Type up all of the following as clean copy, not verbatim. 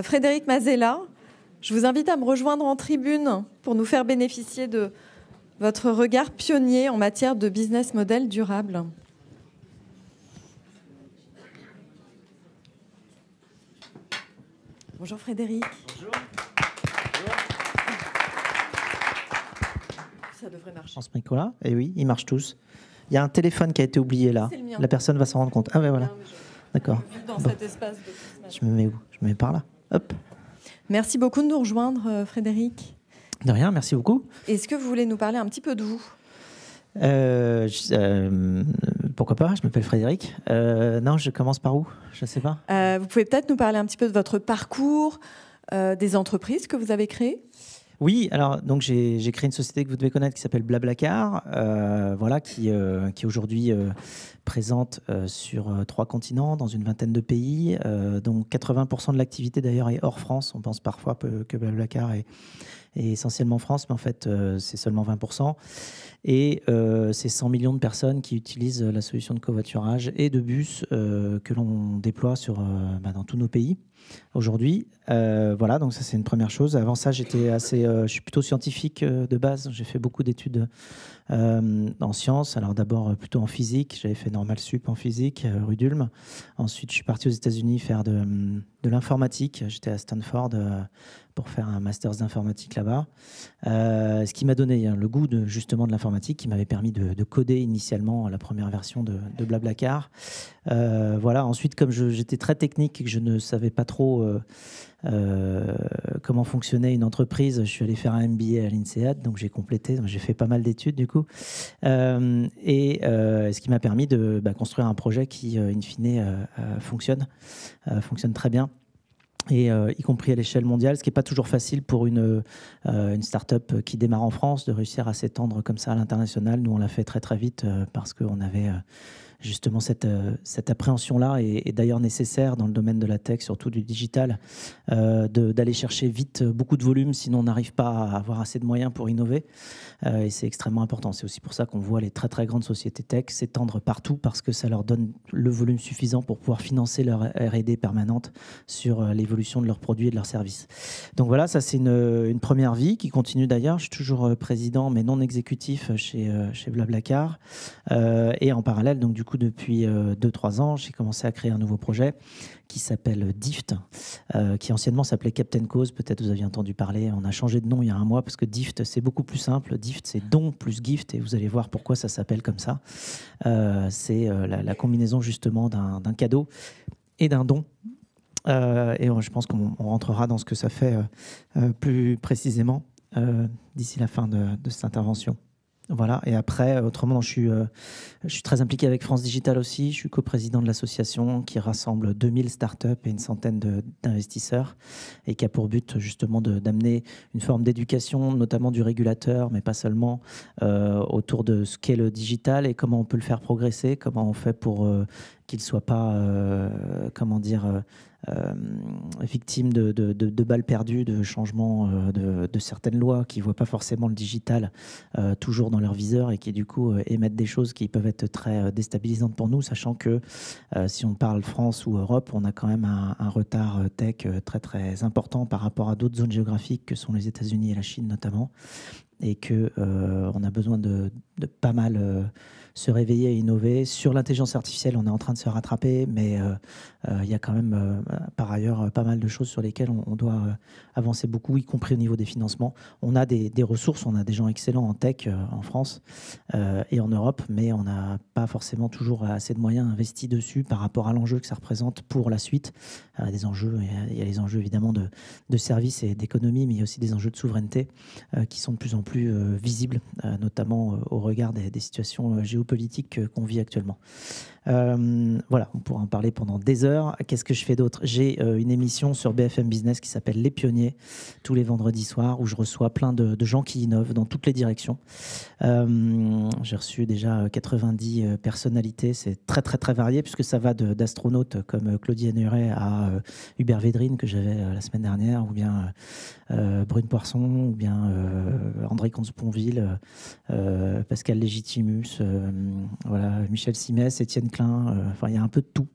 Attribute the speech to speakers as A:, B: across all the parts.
A: Frédéric Mazella. Je vous invite à me rejoindre en tribune pour nous faire bénéficier de votre regard pionnier en matière de business model durable. Bonjour Frédéric.
B: Bonjour.
A: Ça devrait marcher.
B: En ce micro-là, et oui, ils marchent tous. Il y a un téléphone qui a été oublié là.
A: C'est le mien.
B: La personne va s'en rendre compte. Ah ouais, voilà. D'accord.
A: Dans cet espace de...
B: Je me mets où? Je me mets par là. Hop.
A: Merci beaucoup de nous rejoindre, Frédéric.
B: De rien, merci beaucoup.
A: Est-ce que vous voulez nous parler un petit peu de vous?
B: Pourquoi pas? Je m'appelle Frédéric. Non, je commence par où? Je ne sais pas.
A: Vous pouvez peut-être nous parler un petit peu de votre parcours, des entreprises que vous avez créées?
B: Oui, alors donc j'ai créé une société que vous devez connaître qui s'appelle Blablacar, voilà, qui est aujourd'hui présente sur 3 continents, dans une vingtaine de pays. Donc 80% de l'activité d'ailleurs est hors France. On pense parfois que Blablacar est essentiellement France, mais en fait c'est seulement 20%. Et c'est 100 millions de personnes qui utilisent la solution de covoiturage et de bus que l'on déploie dans tous nos pays aujourd'hui. Voilà, donc ça c'est une première chose. Avant ça, je suis plutôt scientifique de base. J'ai fait beaucoup d'études en sciences. Alors d'abord plutôt en physique. J'avais fait Normal Sup en physique, rue d'Ulm. Ensuite, je suis parti aux États-Unis faire de l'informatique. J'étais à Stanford pour faire un master d'informatique là-bas. Ce qui m'a donné le goût justement de l'informatique, qui m'avait permis de coder initialement la première version de Blablacar. Voilà. Ensuite, comme j'étais très technique et que je ne savais pas trop comment fonctionnait une entreprise, je suis allé faire un MBA à l'INSEAD, donc j'ai complété, j'ai fait pas mal d'études du coup, ce qui m'a permis de construire un projet qui, in fine, fonctionne très bien. Et y compris à l'échelle mondiale, ce qui n'est pas toujours facile pour une start-up qui démarre en France de réussir à s'étendre comme ça à l'international. Nous, on l'a fait très très vite parce qu'on avait justement cette appréhension-là est d'ailleurs nécessaire dans le domaine de la tech, surtout du digital, d'aller chercher vite beaucoup de volume, sinon on n'arrive pas à avoir assez de moyens pour innover. Et c'est extrêmement important. C'est aussi pour ça qu'on voit les très très grandes sociétés tech s'étendre partout, parce que ça leur donne le volume suffisant pour pouvoir financer leur R&D permanente sur l'évolution de leurs produits et de leurs services. Donc voilà, ça c'est une première vie qui continue d'ailleurs. Je suis toujours président mais non exécutif chez Blablacar. Et en parallèle, donc du coup depuis 2-3 ans, j'ai commencé à créer un nouveau projet qui s'appelle DIFT, qui anciennement s'appelait Captain Cause. Peut-être vous aviez entendu parler. On a changé de nom il y a un mois parce que DIFT, c'est beaucoup plus simple. DIFT, c'est don plus gift, et vous allez voir pourquoi ça s'appelle comme ça. C'est la combinaison justement d'un cadeau et d'un don. Et je pense qu'on rentrera dans ce que ça fait plus précisément d'ici la fin de cette intervention. Voilà, et après, autrement, je suis très impliqué avec France Digital aussi. Je suis coprésident de l'association qui rassemble 2000 startups et une centaine d'investisseurs, et qui a pour but justement d'amener une forme d'éducation, notamment du régulateur, mais pas seulement, autour de ce qu'est le digital et comment on peut le faire progresser, comment on fait pour qu'il ne soit pas, victime de balles perdues, de changements de certaines lois qui ne voient pas forcément le digital toujours dans leur viseur, et qui du coup émettent des choses qui peuvent être très déstabilisantes pour nous, sachant que si on parle France ou Europe, on a quand même un retard tech très très important par rapport à d'autres zones géographiques que sont les États-Unis et la Chine notamment, et qu'on a besoin de pas mal se réveiller et innover. Sur l'intelligence artificielle, on est en train de se rattraper, mais il y a quand même par ailleurs pas mal de choses sur lesquelles on doit avancer beaucoup, y compris au niveau des financements. On a des ressources, on a des gens excellents en tech en France et en Europe, mais on n'a pas forcément toujours assez de moyens investis dessus par rapport à l'enjeu que ça représente pour la suite. Des enjeux, il y a les enjeux évidemment de services et d'économie, mais il y a aussi des enjeux de souveraineté qui sont de plus en plus visibles, notamment au regard des situations géopolitiques qu'on vit actuellement. Voilà, on pourra en parler pendant des heures. Qu'est-ce que je fais d'autre? J'ai une émission sur BFM Business qui s'appelle Les Pionniers, tous les vendredis soirs, où je reçois plein de gens qui innovent dans toutes les directions. J'ai reçu déjà 90 personnalités. C'est très très très varié, puisque ça va d'astronautes comme Claudie Hennuret à Hubert Védrine, que j'avais la semaine dernière, ou bien Brune Poisson, ou bien André Comte-Sponville, Pascal Légitimus, voilà, Michel Simès, Étienne Klein, enfin il y a un peu de tout.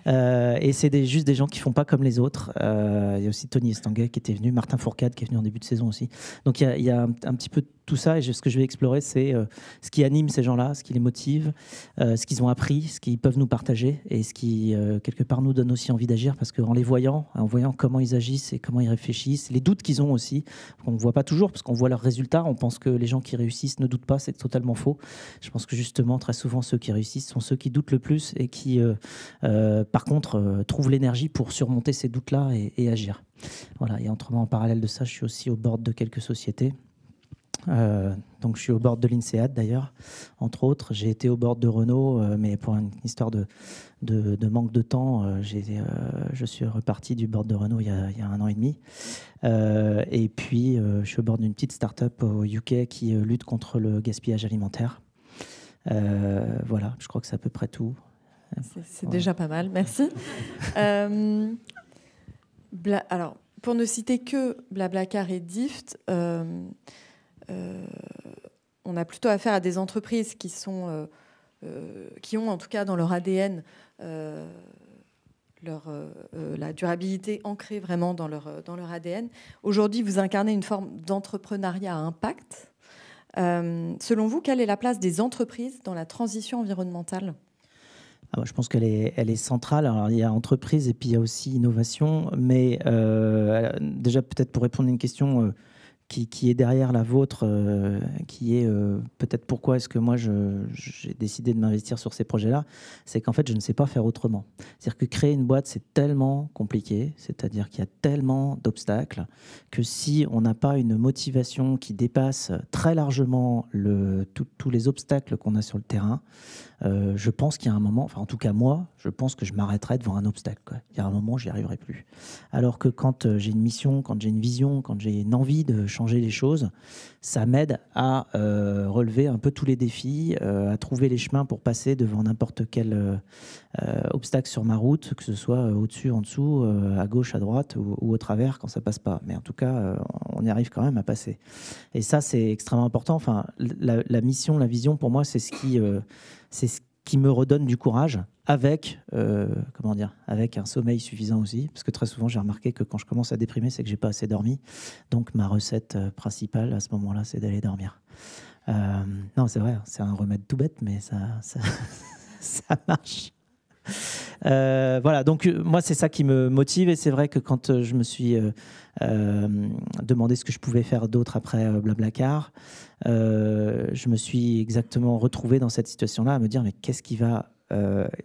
B: Et c'est juste des gens qui font pas comme les autres. Il y a aussi Tony Estanguet qui était venu, Martin Fourcade qui est venu en début de saison aussi. Donc il y a un petit peu tout ça, et ce que je vais explorer, c'est ce qui anime ces gens-là, ce qui les motive, ce qu'ils ont appris, ce qu'ils peuvent nous partager, et ce qui, quelque part, nous donne aussi envie d'agir, parce qu'en les voyant, en voyant comment ils agissent et comment ils réfléchissent, les doutes qu'ils ont aussi, on ne voit pas toujours, parce qu'on voit leurs résultats, on pense que les gens qui réussissent ne doutent pas, c'est totalement faux. Je pense que justement, très souvent, ceux qui réussissent sont ceux qui doutent le plus, et qui, par contre, trouvent l'énergie pour surmonter ces doutes-là et agir. Voilà. Et autrement, en parallèle de ça, je suis aussi au board de quelques sociétés. Donc je suis au board de l'INSEAD d'ailleurs, entre autres. J'ai été au board de Renault, mais pour une histoire de manque de temps, je suis reparti du board de Renault il y a 1 an et demi. Et puis je suis au board d'une petite start-up au UK qui lutte contre le gaspillage alimentaire. Voilà, je crois que c'est à peu près tout.
A: C'est déjà pas mal, merci. Alors, pour ne citer que Blablacar et Dift, on a plutôt affaire à des entreprises qui ont en tout cas dans leur ADN la durabilité ancrée vraiment dans leur ADN. Aujourd'hui, vous incarnez une forme d'entrepreneuriat à impact. Selon vous, quelle est la place des entreprises dans la transition environnementale ?
B: Je pense qu'elle est centrale. Alors, il y a entreprise et puis il y a aussi innovation. Mais déjà, peut-être pour répondre à une question qui est derrière la vôtre, qui est peut-être pourquoi est-ce que moi j'ai décidé de m'investir sur ces projets-là, c'est qu'en fait je ne sais pas faire autrement. C'est-à-dire que créer une boîte c'est tellement compliqué, c'est-à-dire qu'il y a tellement d'obstacles que si on n'a pas une motivation qui dépasse très largement tous les obstacles qu'on a sur le terrain, je pense qu'il y a un moment, enfin en tout cas moi, je pense que je m'arrêterai devant un obstacle, quoi. Il y a un moment, j'y arriverai plus. Alors que quand j'ai une mission, quand j'ai une vision, quand j'ai une envie de changer les choses, ça m'aide à relever un peu tous les défis, à trouver les chemins pour passer devant n'importe quel obstacle sur ma route, que ce soit au-dessus, en dessous, à gauche, à droite ou au travers quand ça passe pas. Mais en tout cas, on y arrive quand même à passer. Et ça, c'est extrêmement important. Enfin, la mission, la vision, pour moi, c'est ce qui me redonne du courage avec un sommeil suffisant aussi, parce que très souvent j'ai remarqué que quand je commence à déprimer, c'est que j'ai pas assez dormi. Donc ma recette principale à ce moment-là, c'est d'aller dormir. Non, c'est vrai, c'est un remède tout bête, mais ça marche. Voilà, donc moi c'est ça qui me motive, et c'est vrai que quand je me suis demandé ce que je pouvais faire d'autre après Blablacar, je me suis exactement retrouvé dans cette situation-là, à me dire mais qu'est-ce qui va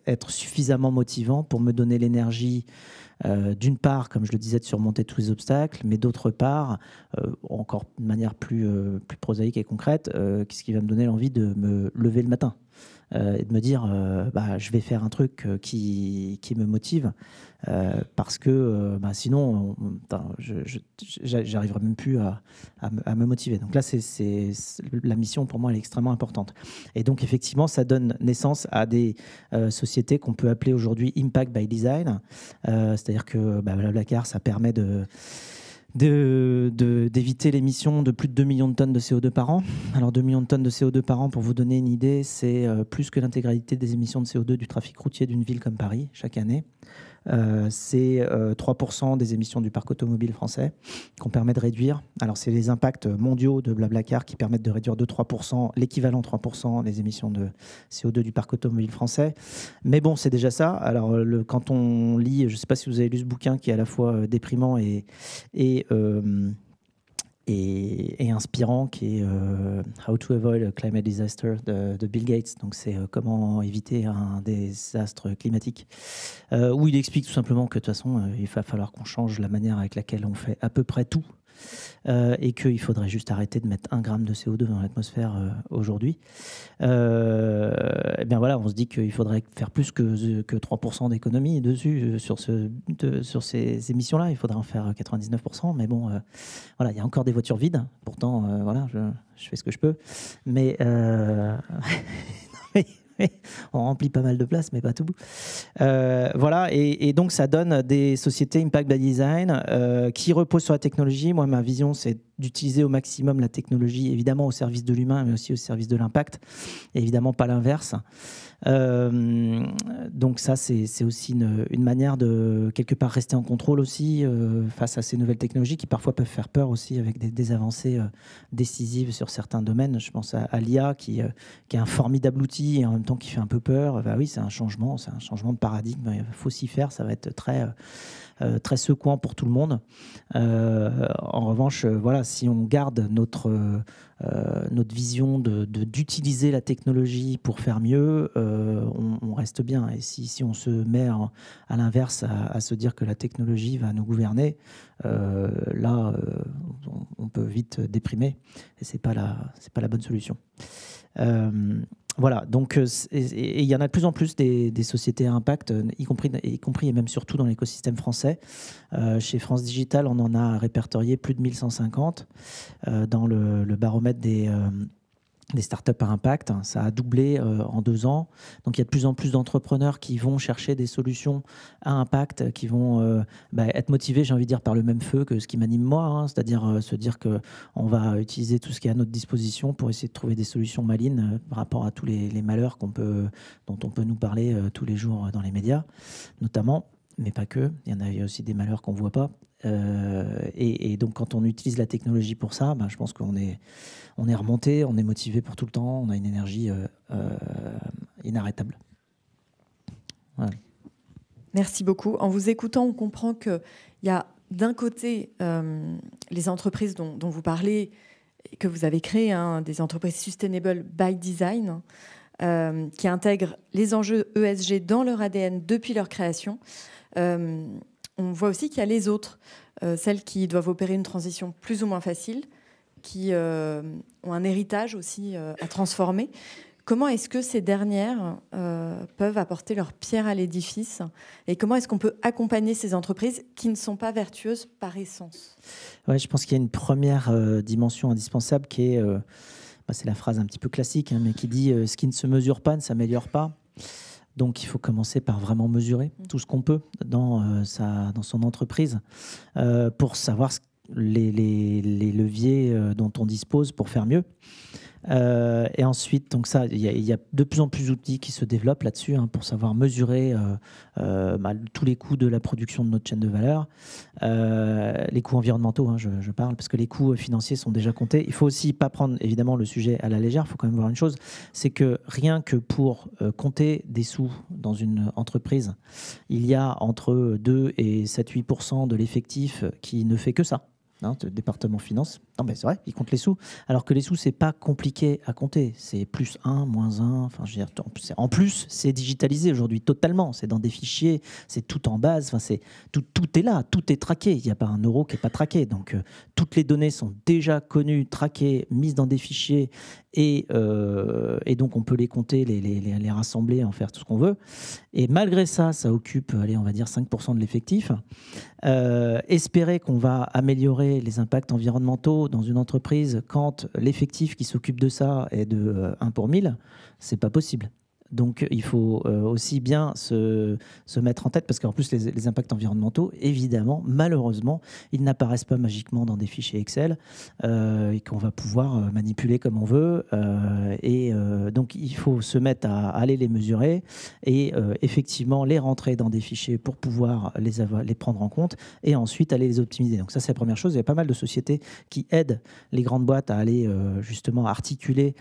B: être suffisamment motivant pour me donner l'énergie d'une part, comme je le disais, de surmonter tous les obstacles, mais d'autre part, encore de manière plus prosaïque et concrète, qu'est-ce qui va me donner l'envie de me lever le matin et de me dire je vais faire un truc qui me motive, parce que sinon j'arriverai même plus à me motiver. Donc là la mission pour moi elle est extrêmement importante, et donc effectivement ça donne naissance à des sociétés qu'on peut appeler aujourd'hui Impact by Design, c'est-à-dire que Blablacar ça permet d'éviter l'émission de plus de 2 millions de tonnes de CO2 par an. Alors 2 millions de tonnes de CO2 par an, pour vous donner une idée, c'est plus que l'intégralité des émissions de CO2 du trafic routier d'une ville comme Paris chaque année. C'est 3% des émissions du parc automobile français qu'on permet de réduire. Alors c'est les impacts mondiaux de Blablacar qui permettent de réduire de 3%, l'équivalent 3% les émissions de CO2 du parc automobile français. Mais bon, c'est déjà ça. Alors quand on lit, je ne sais pas si vous avez lu ce bouquin qui est à la fois déprimant et inspirant, qui est How to Avoid a Climate Disaster de Bill Gates. Donc c'est comment éviter un désastre climatique, où il explique tout simplement que de toute façon il va falloir qu'on change la manière avec laquelle on fait à peu près tout, et qu'il faudrait juste arrêter de mettre 1 gramme de CO2 dans l'atmosphère aujourd'hui. Et bien voilà, on se dit qu'il faudrait faire plus que 3% d'économie dessus, sur ces émissions-là. Il faudrait en faire 99%, mais bon, voilà, il y a encore des voitures vides. Pourtant, voilà, je fais ce que je peux. Mais on remplit pas mal de place, mais pas tout. Voilà, et donc ça donne des sociétés Impact by Design qui reposent sur la technologie. Moi, ma vision, c'est d'utiliser au maximum la technologie, évidemment au service de l'humain, mais aussi au service de l'impact, et évidemment pas l'inverse. Donc ça, c'est aussi une manière de, quelque part, rester en contrôle aussi face à ces nouvelles technologies qui parfois peuvent faire peur aussi avec des avancées décisives sur certains domaines. Je pense à l'IA qui est un formidable outil et en même temps qui fait un peu peur. Bah oui, c'est un changement de paradigme. Il faut s'y faire, ça va être très secouant pour tout le monde. En revanche, voilà, si on garde notre vision d'utiliser la technologie pour faire mieux, on reste bien. Et si on se met à l'inverse à se dire que la technologie va nous gouverner, là, on peut vite déprimer et c'est pas la bonne solution. Voilà, donc il y en a de plus en plus des sociétés à impact, y compris et même surtout dans l'écosystème français. Chez France Digital, on en a répertorié plus de 1150 dans le baromètre des startups à impact. Ça a doublé en 2 ans. Donc il y a de plus en plus d'entrepreneurs qui vont chercher des solutions à impact, qui vont être motivés, j'ai envie de dire, par le même feu que ce qui m'anime moi, hein, c'est-à-dire se dire qu'on va utiliser tout ce qui est à notre disposition pour essayer de trouver des solutions malines par rapport à tous les malheurs dont on peut nous parler tous les jours dans les médias, notamment, mais pas que. Il y a aussi des malheurs qu'on ne voit pas. Et donc quand on utilise la technologie pour ça, je pense qu'on est remonté, on est motivé pour tout le temps, on a une énergie inarrêtable. Voilà.
A: Merci beaucoup. En vous écoutant, on comprend qu'il y a d'un côté les entreprises dont vous parlez, que vous avez créées, des entreprises sustainable by design, qui intègrent les enjeux ESG dans leur ADN depuis leur création. On voit aussi qu'il y a les autres, celles qui doivent opérer une transition plus ou moins facile, qui ont un héritage aussi à transformer. Comment est-ce que ces dernières peuvent apporter leur pierre à l'édifice et comment est-ce qu'on peut accompagner ces entreprises qui ne sont pas vertueuses par essence?
B: Ouais, je pense qu'il y a une première dimension indispensable qui est, c'est la phrase un petit peu classique, mais qui dit « ce qui ne se mesure pas ne s'améliore pas ». Donc, il faut commencer par vraiment mesurer tout ce qu'on peut dans son entreprise pour savoir les leviers dont on dispose pour faire mieux. Et ensuite, donc ça, il y a de plus en plus d'outils qui se développent là-dessus pour savoir mesurer tous les coûts de la production de notre chaîne de valeur, les coûts environnementaux, je parle, parce que les coûts financiers sont déjà comptés. Il faut aussi pas prendre évidemment le sujet à la légère. Il faut quand même voir une chose, c'est que rien que pour compter des sous dans une entreprise, il y a entre 2 et 7-8% de l'effectif qui ne fait que ça. Le département finance. Non, mais c'est vrai, il compte les sous. Alors que les sous, c'est pas compliqué à compter. C'est plus 1, moins 1. Enfin, je veux dire, en plus, c'est digitalisé aujourd'hui totalement. C'est dans des fichiers, c'est tout en base. Enfin, tout est là, tout est traqué. Il n'y a pas un euro qui n'est pas traqué. Donc, toutes les données sont déjà connues, traquées, mises dans des fichiers. Et donc, on peut les compter, les rassembler, en faire tout ce qu'on veut. Et malgré ça, ça occupe, allez, on va dire 5% de l'effectif. Espérer qu'on va améliorer les impacts environnementaux dans une entreprise quand l'effectif qui s'occupe de ça est de 1 pour 1000, c'est pas possible. Donc, il faut aussi bien se mettre en tête, parce qu'en plus, les impacts environnementaux, évidemment, malheureusement, ils n'apparaissent pas magiquement dans des fichiers Excel et qu'on va pouvoir manipuler comme on veut. Donc, il faut se mettre à aller les mesurer et effectivement les rentrer dans des fichiers pour pouvoir les prendre en compte et ensuite aller les optimiser. Donc, ça, c'est la première chose. Il y a pas mal de sociétés qui aident les grandes boîtes à aller justement articuler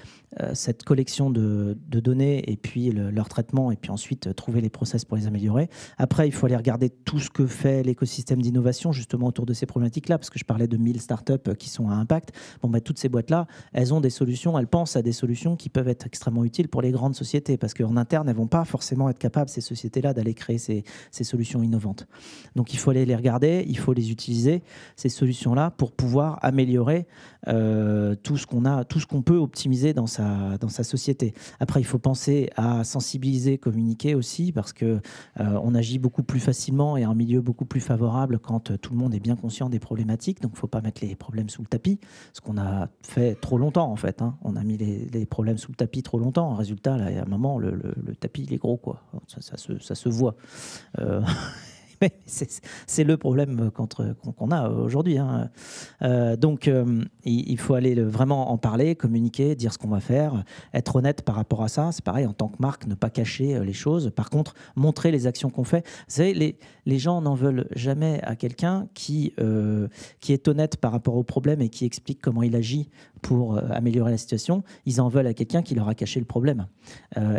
B: cette collection de données et puis leur traitement et puis ensuite trouver les process pour les améliorer. Après, il faut aller regarder tout ce que fait l'écosystème d'innovation justement autour de ces problématiques-là, parce que je parlais de 1000 startups qui sont à impact. Toutes ces boîtes-là, elles ont des solutions, elles pensent à des solutions qui peuvent être extrêmement utiles pour les grandes sociétés, parce qu'en interne, elles ne vont pas forcément être capables, ces sociétés-là, d'aller créer ces solutions innovantes. Donc, il faut aller les regarder, il faut les utiliser, ces solutions-là, pour pouvoir améliorer tout ce qu'on peut optimiser dans sa société. Après, il faut penser à sensibiliser, communiquer aussi, parce que on agit beaucoup plus facilement et en milieu beaucoup plus favorable quand tout le monde est bien conscient des problématiques. Donc, il ne faut pas mettre les problèmes sous le tapis, ce qu'on a fait trop longtemps en fait. On a mis les problèmes sous le tapis trop longtemps. En résultat, là, à un moment, le tapis il est gros, quoi. Ça se voit. C'est le problème qu'on a aujourd'hui. Hein. Donc, il faut aller vraiment en parler, communiquer, dire ce qu'on va faire, être honnête par rapport à ça. C'est pareil, en tant que marque, ne pas cacher les choses. Par contre, montrer les actions qu'on fait. Vous savez, les gens n'en veulent jamais à quelqu'un qui est honnête par rapport au problème et qui explique comment il agit pour améliorer la situation. Ils en veulent à quelqu'un qui leur a caché le problème.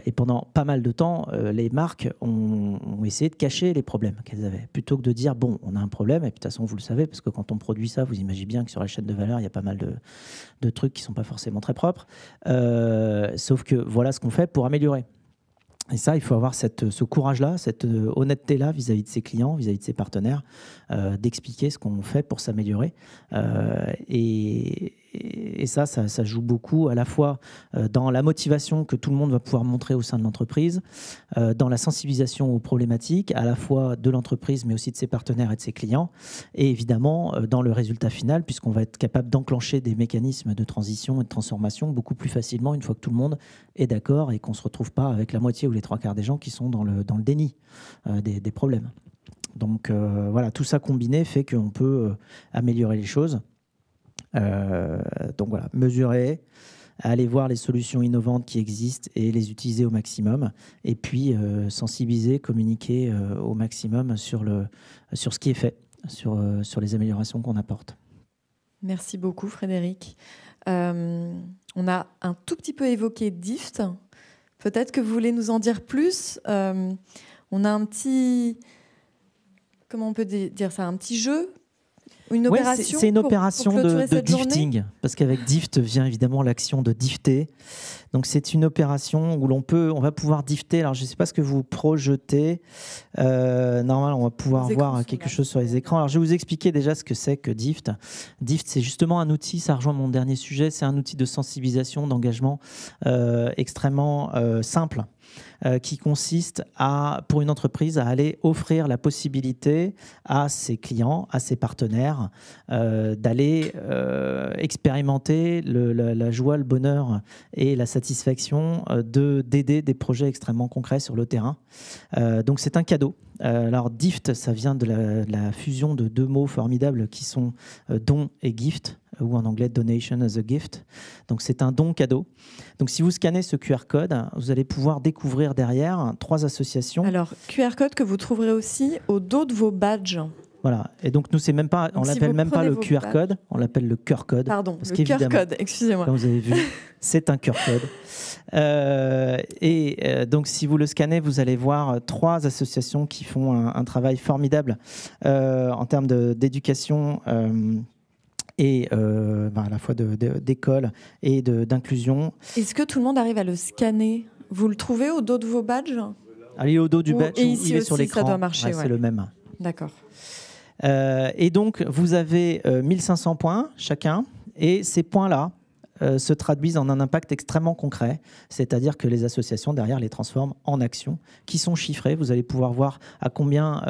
B: Et pendant pas mal de temps, les marques ont essayé de cacher les problèmes qu'elles avaient, plutôt que de dire, bon, on a un problème, et puis de toute façon, vous le savez, parce que quand on produit ça, vous imaginez bien que sur la chaîne de valeur, il y a pas mal de trucs qui ne sont pas forcément très propres. Sauf que voilà ce qu'on fait pour améliorer. Et ça, il faut avoir ce courage-là, cette honnêteté-là vis-à-vis de ses clients, vis-à-vis de ses partenaires, d'expliquer ce qu'on fait pour s'améliorer. Et ça joue beaucoup à la fois dans la motivation que tout le monde va pouvoir montrer au sein de l'entreprise, dans la sensibilisation aux problématiques, à la fois de l'entreprise, mais aussi de ses partenaires et de ses clients, et évidemment dans le résultat final, puisqu'on va être capable d'enclencher des mécanismes de transition et de transformation beaucoup plus facilement une fois que tout le monde est d'accord et qu'on ne se retrouve pas avec la moitié ou les trois quarts des gens qui sont dans le déni des problèmes. Donc voilà, tout ça combiné fait qu'on peut améliorer les choses. Donc voilà, mesurer, aller voir les solutions innovantes qui existent et les utiliser au maximum. Et puis sensibiliser, communiquer au maximum sur ce qui est fait, sur les améliorations qu'on apporte.
A: Merci beaucoup Frédéric. On a un tout petit peu évoqué DIFT. Peut-être que vous voulez nous en dire plus. On a un petit... Comment on peut dire ça? Un petit jeu? Une opération?
B: C'est une opération de
A: difting,
B: parce qu'avec DIFT vient évidemment l'action de difter. Donc c'est une opération où on va pouvoir difter. Alors je ne sais pas ce que vous projetez. Normalement, on va pouvoir voir quelque chose sur les écrans. Alors je vais vous expliquer déjà ce que c'est que DIFT. DIFT, c'est justement un outil, ça rejoint mon dernier sujet, c'est un outil de sensibilisation, d'engagement extrêmement simple. Qui consiste pour une entreprise à aller offrir la possibilité à ses clients, à ses partenaires, d'aller expérimenter la joie, le bonheur et la satisfaction d'aider des projets extrêmement concrets sur le terrain. Donc c'est un cadeau. Alors DIFT, ça vient de la fusion de deux mots formidables qui sont don et gift, ou en anglais donation as a gift. Donc c'est un don cadeau. Donc si vous scannez ce QR code, vous allez pouvoir découvrir derrière 3 associations.
A: Alors QR code que vous trouverez aussi au dos de vos badges.
B: Voilà. Et donc nous, c'est même pas, on l'appelle même pas le QR code, on l'appelle le cœur code.
A: Pardon, le QR code, excusez-moi.
B: Comme vous avez vu, c'est un cœur code. Donc si vous le scannez, vous allez voir 3 associations qui font un travail formidable en termes d'éducation et à la fois d'école et d'inclusion.
A: Est-ce que tout le monde arrive à le scanner? Vous le trouvez au dos de vos badges?
B: Allez, au dos du badge, il est sur l'écran.
A: Ça doit marcher,
B: c'est le même.
A: D'accord.
B: Et donc, vous avez 1500 points chacun, et ces points-là se traduisent en un impact extrêmement concret, c'est-à-dire que les associations derrière les transforment en actions qui sont chiffrées. Vous allez pouvoir voir à combien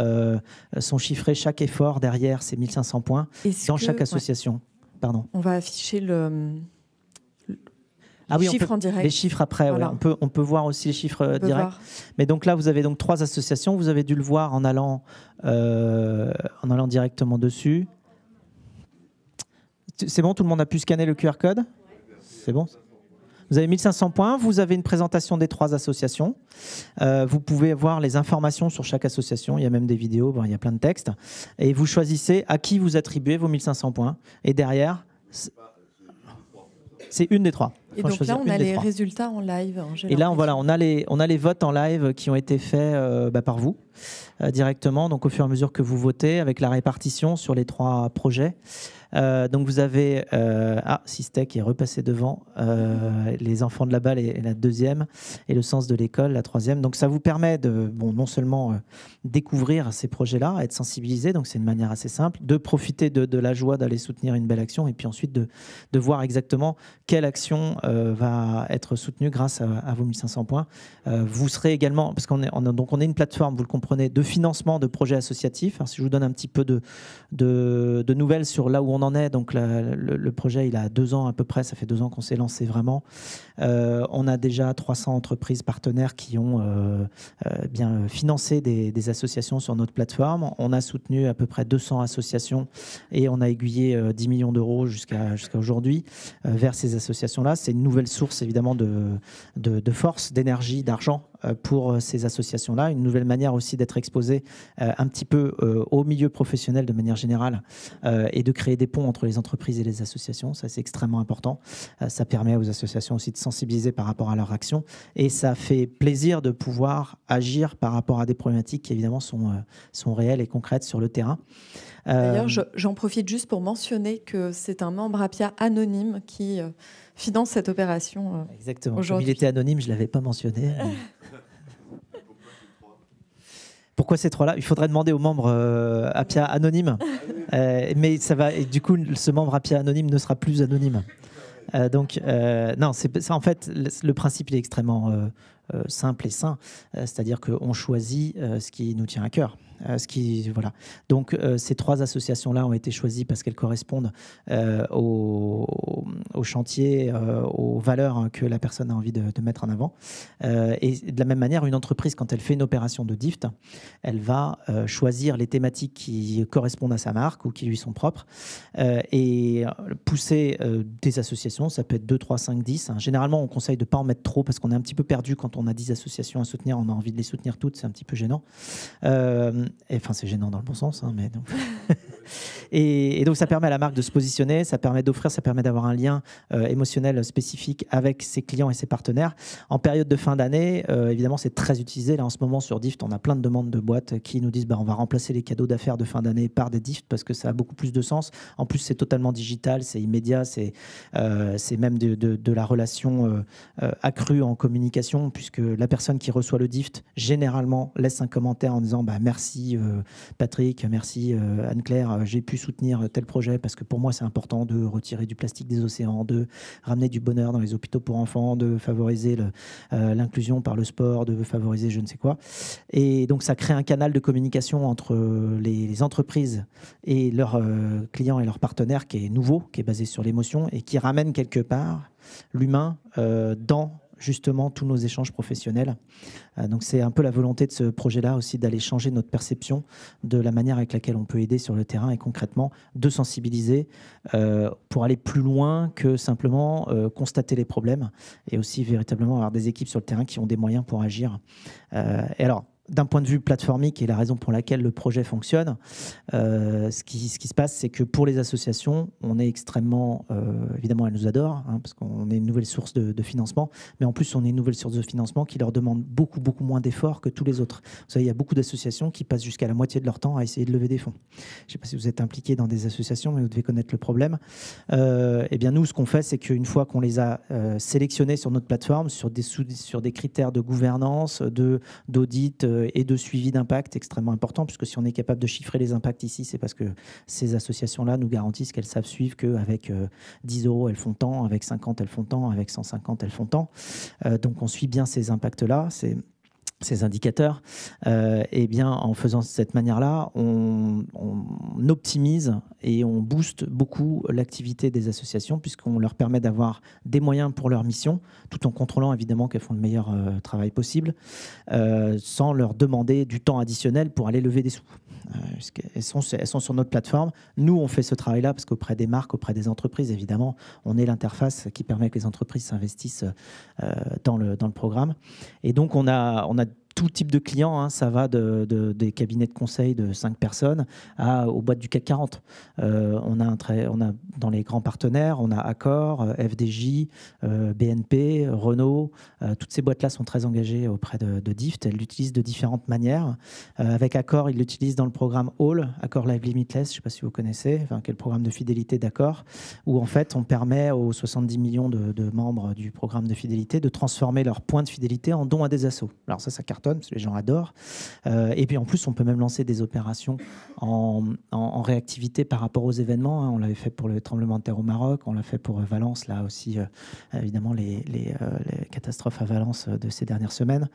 B: sont chiffrés chaque effort derrière ces 1500 points dans chaque association. Ouais. Pardon.
A: On va afficher
B: les
A: chiffres en direct.
B: Les chiffres après, voilà. On peut voir aussi les chiffres directs. Mais donc là, vous avez donc 3 associations. Vous avez dû le voir en allant directement dessus. C'est bon, tout le monde a pu scanner le QR code? C'est bon? Vous avez 1500 points. Vous avez une présentation des 3 associations. Vous pouvez voir les informations sur chaque association. Il y a même des vidéos, il y a plein de textes. Et vous choisissez à qui vous attribuez vos 1500 points. Et derrière... C'est une des 3.
A: Et donc là, on a les résultats en live.
B: Et là, voilà, on a les votes en live qui ont été faits par vous directement. Donc, au fur et à mesure que vous votez, avec la répartition sur les 3 projets. Donc, vous avez Sistec est repassé devant, les enfants de la balle et la 2e, et le sens de l'école, la 3e. Donc, ça vous permet de non seulement découvrir ces projets-là, être sensibilisé. Donc, c'est une manière assez simple de profiter de la joie d'aller soutenir une belle action, et puis ensuite de voir exactement quelle action va être soutenu grâce à vos 1500 points. Vous serez également, parce qu'on est une plateforme, vous le comprenez, de financement de projets associatifs. Alors, si je vous donne un petit peu de nouvelles sur là où on en est, donc le projet, il a 2 ans à peu près, ça fait 2 ans qu'on s'est lancé vraiment. On a déjà 300 entreprises partenaires qui ont bien financé des associations sur notre plateforme. On a soutenu à peu près 200 associations et on a aiguillé 10 millions d'euros jusqu'à aujourd'hui vers ces associations-là. C'est une nouvelle source évidemment de force, d'énergie, d'argent pour ces associations-là. Une nouvelle manière aussi d'être exposé un petit peu au milieu professionnel de manière générale et de créer des ponts entre les entreprises et les associations. Ça, c'est extrêmement important. Ça permet aux associations aussi de sensibiliser par rapport à leur action et ça fait plaisir de pouvoir agir par rapport à des problématiques qui évidemment sont réelles et concrètes sur le terrain.
A: D'ailleurs, j'en profite juste pour mentionner que c'est un membre Appia anonyme qui finance cette opération.
B: Exactement. Comme il était anonyme, je ne l'avais pas mentionné. Pourquoi ces 3-là? Il faudrait demander aux membres Appia anonymes. Mais ça va, et du coup, ce membre Appia anonyme ne sera plus anonyme. Non, en fait, le principe il est extrêmement simple et sain. C'est-à-dire qu'on choisit ce qui nous tient à cœur. Voilà. Donc, ces 3 associations-là ont été choisies parce qu'elles correspondent au chantier, aux valeurs que la personne a envie de mettre en avant. Et de la même manière, une entreprise, quand elle fait une opération de DIFT, elle va choisir les thématiques qui correspondent à sa marque ou qui lui sont propres et pousser des associations. Ça peut être 2, 3, 5, 10. Généralement, on conseille de ne pas en mettre trop parce qu'on est un petit peu perdu quand on a 10 associations à soutenir. On a envie de les soutenir toutes. C'est un petit peu gênant. Enfin, c'est gênant dans le bon sens, hein, mais donc... et donc ça permet à la marque de se positionner, ça permet d'offrir, ça permet d'avoir un lien émotionnel spécifique avec ses clients et ses partenaires. En période de fin d'année, évidemment, c'est très utilisé. Là, en ce moment, sur DIFT, on a plein de demandes de boîtes qui nous disent on va remplacer les cadeaux d'affaires de fin d'année par des DIFT parce que ça a beaucoup plus de sens. En plus, c'est totalement digital, c'est immédiat, c'est même de la relation accrue en communication puisque la personne qui reçoit le DIFT, généralement, laisse un commentaire en disant merci Patrick, merci Anne-Claire, j'ai pu soutenir tel projet parce que pour moi c'est important de retirer du plastique des océans, de ramener du bonheur dans les hôpitaux pour enfants, de favoriser l'inclusion par le sport, de favoriser je ne sais quoi. Et donc ça crée un canal de communication entre les entreprises et leurs clients et leurs partenaires qui est nouveau, qui est basé sur l'émotion et qui ramène quelque part l'humain dans justement tous nos échanges professionnels. Donc c'est un peu la volonté de ce projet-là aussi d'aller changer notre perception de la manière avec laquelle on peut aider sur le terrain et concrètement de sensibiliser pour aller plus loin que simplement constater les problèmes et aussi véritablement avoir des équipes sur le terrain qui ont des moyens pour agir. Et alors, d'un point de vue plateformique et la raison pour laquelle le projet fonctionne, ce qui se passe, c'est que pour les associations, on est extrêmement... évidemment, elles nous adorent, hein, parce qu'on est une nouvelle source de financement, mais en plus, on est une nouvelle source de financement qui leur demande beaucoup, beaucoup moins d'efforts que tous les autres. Vous savez, il y a beaucoup d'associations qui passent jusqu'à la moitié de leur temps à essayer de lever des fonds. Je ne sais pas si vous êtes impliqués dans des associations, mais vous devez connaître le problème. Eh bien, nous, ce qu'on fait, c'est qu'une fois qu'on les a sélectionnés sur notre plateforme, sur des critères de gouvernance, d'audit, et de suivi d'impact extrêmement important, puisque si on est capable de chiffrer les impacts ici, c'est parce que ces associations-là nous garantissent qu'elles savent suivre qu'avec 10 €, elles font tant, avec 50, elles font tant, avec 150, elles font tant. Donc on suit bien ces impacts-là, ces indicateurs. Et bien, en faisant de cette manière-là, on optimise et on booste beaucoup l'activité des associations puisqu'on leur permet d'avoir des moyens pour leur mission, tout en contrôlant évidemment qu'elles font le meilleur travail possible, sans leur demander du temps additionnel pour aller lever des sous. Elles sont sur notre plateforme. Nous, on fait ce travail-là parce qu'auprès des marques, auprès des entreprises, évidemment, on est l'interface qui permet que les entreprises s'investissent dans le programme. Et donc, on a tout type de clients, hein, ça va des cabinets de conseil de 5 personnes aux boîtes du CAC 40. On a dans les grands partenaires, on a Accor, FDJ, BNP, Renault. Toutes ces boîtes-là sont très engagées auprès de DIFT. Elles l'utilisent de différentes manières. Avec Accor, ils l'utilisent dans le programme All, Accor Live Limitless, je ne sais pas si vous connaissez, qui est le programme de fidélité d'Accor, où en fait on permet aux 70 millions de membres du programme de fidélité de transformer leurs points de fidélité en dons à des assos. Alors ça cartonne. cartonne, parce que les gens adorent. Et puis en plus, on peut même lancer des opérations en réactivité par rapport aux événements. On l'avait fait pour le tremblement de terre au Maroc, on l'a fait pour Valence, là aussi, évidemment, les catastrophes à Valence de ces dernières semaines.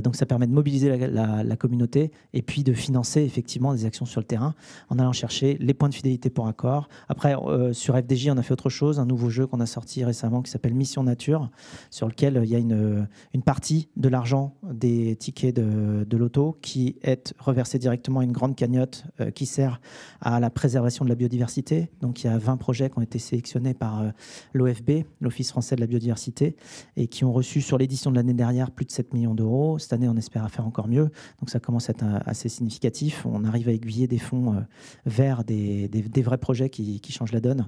B: Donc ça permet de mobiliser la communauté et puis de financer effectivement des actions sur le terrain en allant chercher les points de fidélité pour accord. Après, sur FDJ, on a fait autre chose, un nouveau jeu qu'on a sorti récemment qui s'appelle Mission Nature, sur lequel il y a une partie de l'argent des tickets de loto qui est reversé directement à une grande cagnotte qui sert à la préservation de la biodiversité. Donc il y a 20 projets qui ont été sélectionnés par l'OFB, l'Office français de la biodiversité, et qui ont reçu sur l'édition de l'année dernière plus de 7 millions d'euros. Cette année, on espère faire encore mieux. Donc ça commence à être assez significatif. On arrive à aiguiller des fonds vers des vrais projets qui changent la donne,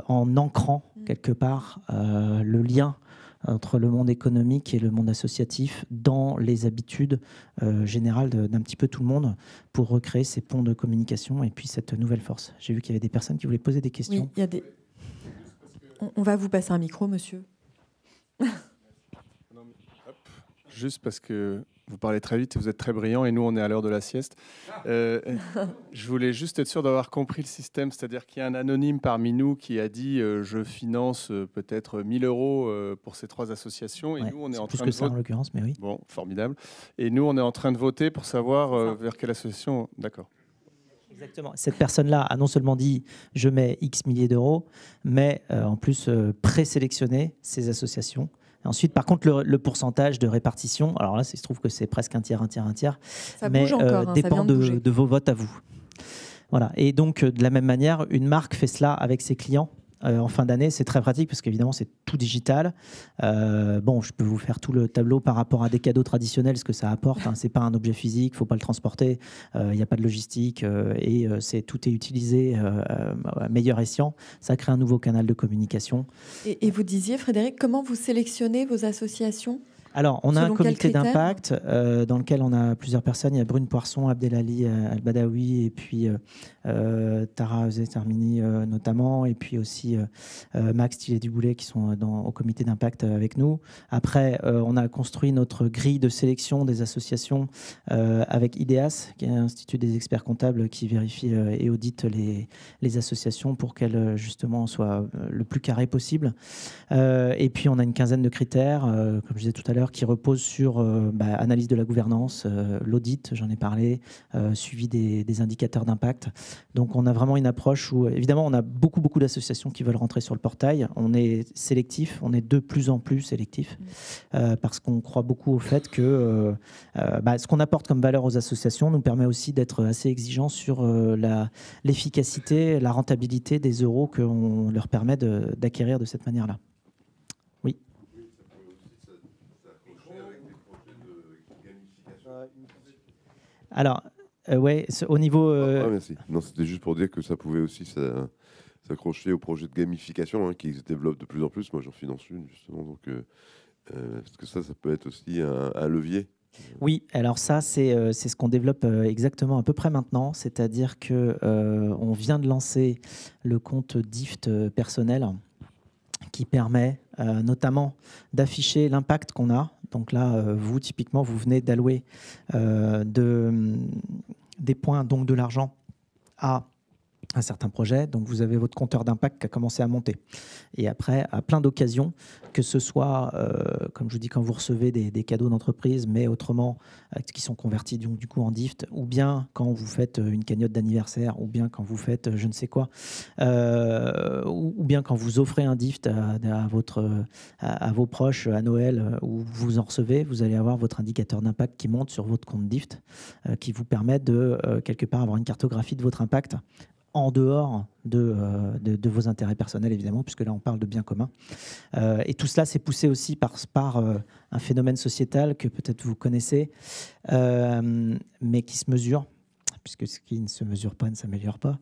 B: en ancrant quelque part le lien entre le monde économique et le monde associatif dans les habitudes générales d'un petit peu tout le monde pour recréer ces ponts de communication et puis cette nouvelle force. J'ai vu qu'il y avait des personnes qui voulaient poser des questions.
A: Oui, il y a des... On va vous passer un micro, monsieur.
C: Juste parce que vous parlez très vite et vous êtes très brillant et nous, on est à l'heure de la sieste. Je voulais juste être sûr d'avoir compris le système, c'est-à-dire qu'il y a un anonyme parmi nous qui a dit je finance peut-être 1 000 euros pour ces 3 associations. Et
B: ouais,
C: nous, on est en
B: plus
C: train
B: que
C: de
B: ça en l'occurrence, mais oui.
C: Bon, formidable. Et nous, on est en train de voter pour savoir vers quelle association. D'accord.
B: Exactement. Cette personne-là a non seulement dit je mets X milliers d'euros, mais en plus présélectionné ces associations. Ensuite, par contre, le pourcentage de répartition, alors là, il se trouve que c'est presque un tiers,
A: ça
B: mais
A: bouge encore,
B: dépend de vos votes à vous. Voilà. Et donc, de la même manière, une marque fait cela avec ses clients. En fin d'année, c'est très pratique parce qu'évidemment, c'est tout digital. Bon, je peux vous faire tout le tableau par rapport à des cadeaux traditionnels, ce que ça apporte. Hein. Ce n'est pas un objet physique, il ne faut pas le transporter, il n'y a pas de logistique et tout est utilisé à meilleur escient. Ça crée un nouveau canal de communication.
A: Et vous disiez, Frédéric, comment vous sélectionnez vos associations ?
B: Alors, on a un comité d'impact dans lequel on a plusieurs personnes. Il y a Brune Poisson, Abdelali Al-Badawi et puis Tara Zetermini notamment, et puis aussi Max Tillet-Duboulet qui sont au comité d'impact avec nous. Après, on a construit notre grille de sélection des associations avec IDEAS, qui est l'Institut des experts comptables qui vérifie et audite les associations pour qu'elles justement soient le plus carrées possible. Et puis, on a une quinzaine de critères, comme je disais tout à l'heure, qui repose sur analyse de la gouvernance, l'audit, j'en ai parlé, suivi des indicateurs d'impact. Donc on a vraiment une approche où, évidemment, on a beaucoup d'associations qui veulent rentrer sur le portail. On est sélectif, on est de plus en plus sélectif, parce qu'on croit beaucoup au fait que ce qu'on apporte comme valeur aux associations nous permet aussi d'être assez exigeants sur l'efficacité, la rentabilité des euros qu'on leur permet d'acquérir de cette manière-là. Oui. Alors, ouais, au niveau...
D: merci. Non, c'était juste pour dire que ça pouvait aussi s'accrocher au projet de gamification qui se développe de plus en plus. Moi, j'en finance une, justement. Donc, parce que ça peut être aussi un levier.
B: Oui, alors ça, c'est ce qu'on développe exactement à peu près maintenant. C'est-à-dire qu'on vient de lancer le compte DIFT personnel qui permet notamment d'afficher l'impact qu'on a. Donc là, vous, typiquement, vous venez d'allouer des points, donc de l'argent, à un certain projet. Donc vous avez votre compteur d'impact qui a commencé à monter. Et après, à plein d'occasions, que ce soit, comme je vous dis, quand vous recevez des cadeaux d'entreprise, mais autrement, qui sont convertis du coup en DIFT, ou bien quand vous faites une cagnotte d'anniversaire, ou bien quand vous faites je ne sais quoi, ou bien quand vous offrez un DIFT à vos proches à Noël, où vous en recevez, vous allez avoir votre indicateur d'impact qui monte sur votre compte DIFT, qui vous permet de, quelque part, avoir une cartographie de votre impact en dehors de vos intérêts personnels, évidemment, puisque là, on parle de bien commun. Et tout cela s'est poussé aussi par un phénomène sociétal que peut-être vous connaissez, mais qui se mesure, puisque ce qui ne se mesure pas ne s'améliore pas.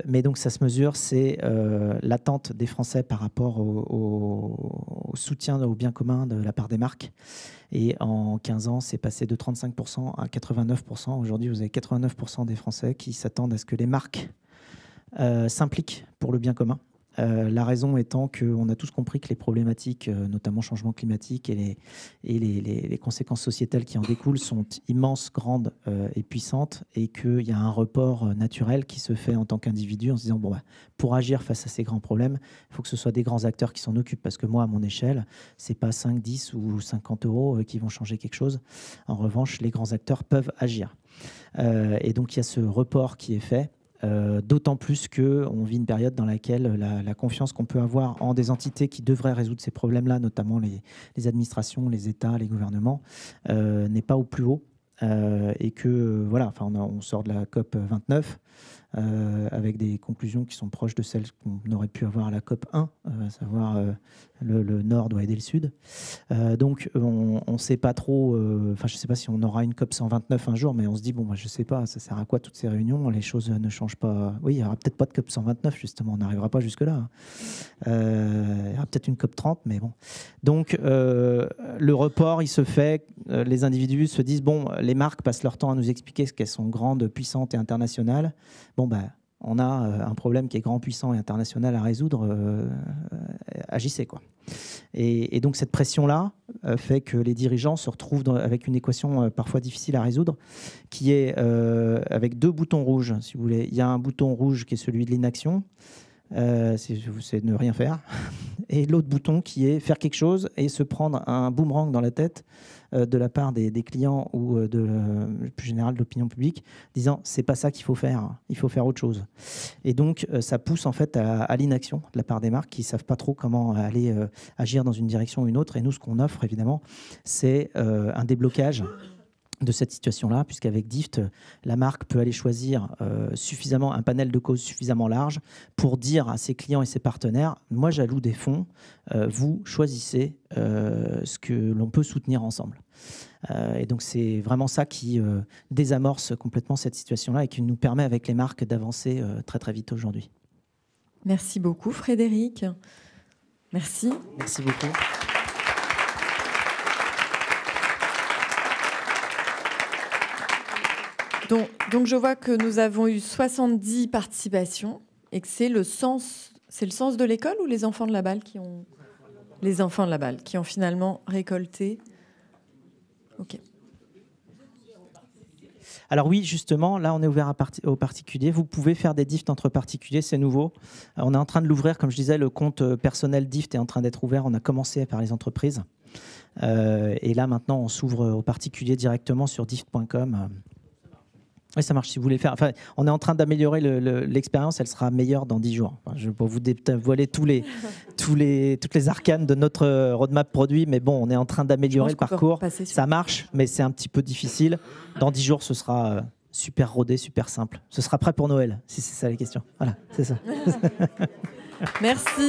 B: Mais donc, ça se mesure, c'est l'attente des Français par rapport au soutien au bien commun de la part des marques. Et en 15 ans, c'est passé de 35% à 89%. Aujourd'hui, vous avez 89% des Français qui s'attendent à ce que les marques s'impliquent pour le bien commun. La raison étant qu'on a tous compris que les problématiques, notamment changement climatique et les conséquences sociétales qui en découlent, sont immenses, grandes et puissantes, et qu'il y a un report naturel qui se fait en tant qu'individu en se disant, bon, bah, pour agir face à ces grands problèmes, il faut que ce soit des grands acteurs qui s'en occupent, parce que moi, à mon échelle, ce n'est pas 5, 10 ou 50 euros qui vont changer quelque chose. En revanche, les grands acteurs peuvent agir. Et donc, il y a ce report qui est fait. D'autant plus qu'on vit une période dans laquelle la confiance qu'on peut avoir en des entités qui devraient résoudre ces problèmes-là, notamment les administrations, les États, les gouvernements, n'est pas au plus haut. Et que voilà, enfin, on sort de la COP 29 avec des conclusions qui sont proches de celles qu'on aurait pu avoir à la COP 1, à savoir le Nord doit aider le Sud. Donc on ne sait pas trop, enfin je ne sais pas si on aura une COP 129 un jour, mais on se dit, bon, bah, je ne sais pas, ça sert à quoi toutes ces réunions, les choses ne changent pas. Oui, il n'y aura peut-être pas de COP 129, justement, on n'arrivera pas jusque-là. Il y aura peut-être une COP 30, mais bon. Donc le report, il se fait, les individus se disent, bon, les marques passent leur temps à nous expliquer ce qu'elles sont grandes, puissantes et internationales. Bon, ben, on a un problème qui est grand, puissant et international à résoudre. Agissez, quoi. Et donc cette pression-là fait que les dirigeants se retrouvent avec une équation parfois difficile à résoudre, qui est avec 2 boutons rouges, si vous voulez. Il y a un bouton rouge qui est celui de l'inaction, c'est ne rien faire, et l'autre bouton qui est faire quelque chose et se prendre un boomerang dans la tête de la part des clients ou plus général de l'opinion publique, disant c'est pas ça qu'il faut faire, il faut faire autre chose. Et donc ça pousse en fait à l'inaction de la part des marques qui savent pas trop comment aller agir dans une direction ou une autre. Et nous, ce qu'on offre évidemment, c'est un déblocage de cette situation-là, puisqu'avec Dift, la marque peut aller choisir suffisamment un panel de causes suffisamment large pour dire à ses clients et ses partenaires, moi j'alloue des fonds, vous choisissez ce que l'on peut soutenir ensemble. Et donc c'est vraiment ça qui désamorce complètement cette situation-là et qui nous permet avec les marques d'avancer très très vite aujourd'hui.
A: Merci beaucoup Frédéric. Merci.
B: Merci beaucoup.
A: Donc je vois que nous avons eu 70 participations et que c'est le sens de l'école ou les enfants de la balle qui ont... Les enfants de la balle qui ont finalement récolté. Ok.
B: Alors oui, justement, là on est ouvert aux particuliers. Vous pouvez faire des Dift entre particuliers, c'est nouveau. On est en train de l'ouvrir, comme je disais, le compte personnel Dift est en train d'être ouvert. On a commencé par les entreprises. Et là maintenant on s'ouvre aux particuliers directement sur dift.com. Oui, ça marche si vous voulez faire. Enfin, on est en train d'améliorer l'expérience, elle sera meilleure dans 10 jours. Enfin, je vais pas vous dévoiler toutes les arcanes de notre roadmap produit, mais bon, on est en train d'améliorer le parcours. Ça marche, mais c'est un petit peu difficile. Dans 10 jours, ce sera super rodé, super simple. Ce sera prêt pour Noël, si c'est ça la question. Voilà, c'est ça.
A: Merci.